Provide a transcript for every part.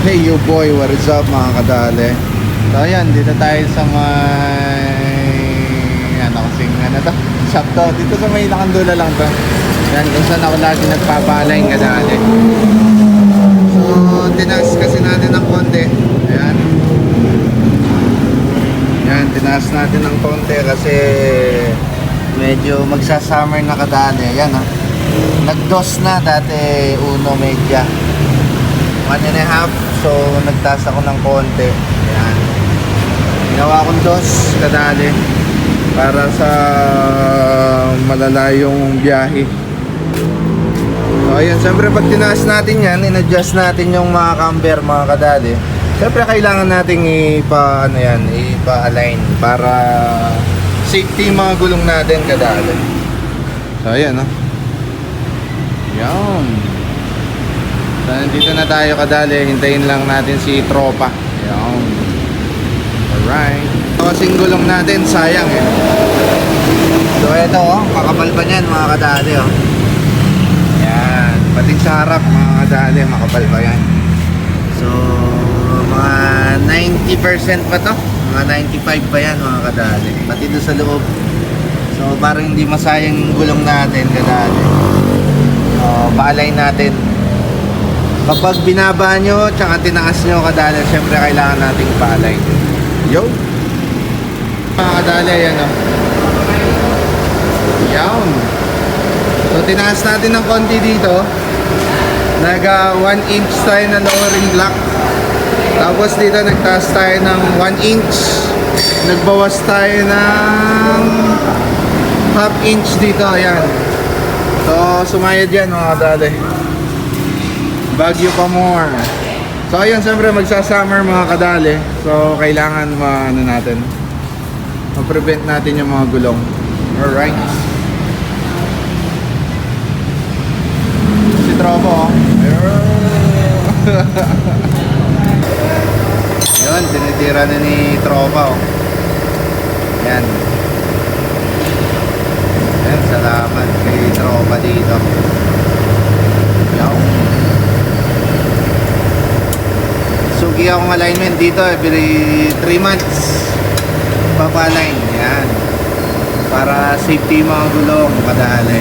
Hey you boy, what is up mga kadali? So ayan, dito tayo sa may ano to? Shop to, dito sa may Lakandula lang to. Yan, kung saan ako lagi nagpapalay kadali. So, tinaas kasi natin ng konti. Ayan. Yan, tinaas natin ng konti kasi medyo magsa-summer na kadali. Ayan ha. Nag-dos na dati, uno media. 1.5. So, nagtaas ako ng konti. Ayan. Ginawa kong dos kadali para sa malalayong biyahe. So, ayan. Siyempre, pag tinaas natin yan, in-adjust natin yung mga camber, mga kadali. Siyempre, kailangan nating ipa-align para safety yung mga gulong natin kadali. So, ayan, no? Yan. So, nandito na tayo kadali. Hintayin lang natin si tropa. Yan. Alright. Kasing gulong natin, sayang eh. So, eto oh. Makapal pa niyan mga kadali oh. Yan. Pating sa harap mga kadali. Makapal pa yan. So, mga 90% pa to. Mga 95 pa yan mga kadali. Pati doon sa loob. So, parang hindi masayang yung gulong natin kadali. Pa-align natin. Kapag binaba nyo tsaka tinaas nyo kadali, syempre kailangan nating pa-align. Yo! Mga kadali, ayan o. Yan. So tinaas natin ng konti dito. Naga 1 inch tayo na lowering block. Tapos dito nagtaas tayo ng 1 inch. Nagbawas tayo ng half inch dito, ayan. So sumayad yan mga kadali. Bagyo pa more. So ayun, siyempre magsa-summer mga kadali. So kailangan ma-prevent natin yung mga gulong. Alright. Si Tropo yun, tinitira na ni Tropa oh. Yan. Yan, salamat kay Tropa dito. Yan. Sugi akong alignment dito every 3 months. Papa-align. Yan. Para safety mga gulong kadali.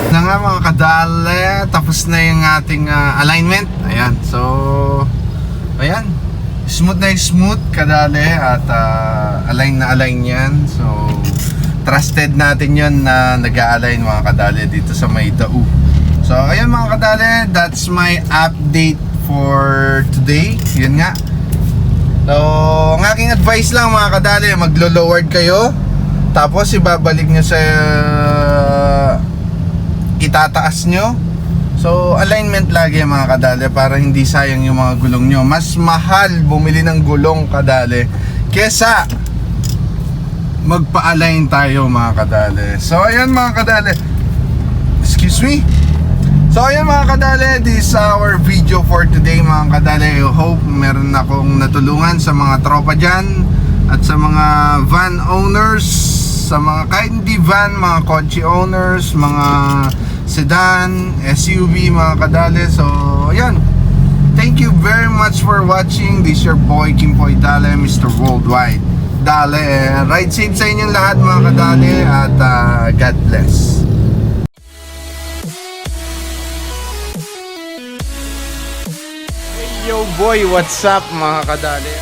Na nga mga kadali, tapos na yung ating alignment. Ayan. So, ayan. Smooth na smooth kadali at align na align yan. So, trusted natin yun na nag-a-align mga kadali dito sa may Dau. So, ayan mga kadali, that's my update for today. Yun nga. So, ang aking advice lang mga kadali, maglo-lowered kayo. Tapos, ibabalik nyo sa itataas nyo. So, alignment lagi mga kadali para hindi sayang yung mga gulong nyo. Mas mahal bumili ng gulong kadali kesa magpa-align tayo mga kadali. So, ayan mga kadali. Excuse me. So ayan mga kadali, this is our video for today mga kadali. I hope meron akong natulungan sa mga tropa dyan at sa mga van owners, sa mga kahit hindi van, mga kotse owners, mga sedan, SUV mga kadali. So ayan, thank you very much for watching. This is your boy Kimpoy Dale, Mr. Worldwide Dale. Ride safe sa inyong lahat mga kadali at God bless. Yo boy, what's up mga kadali?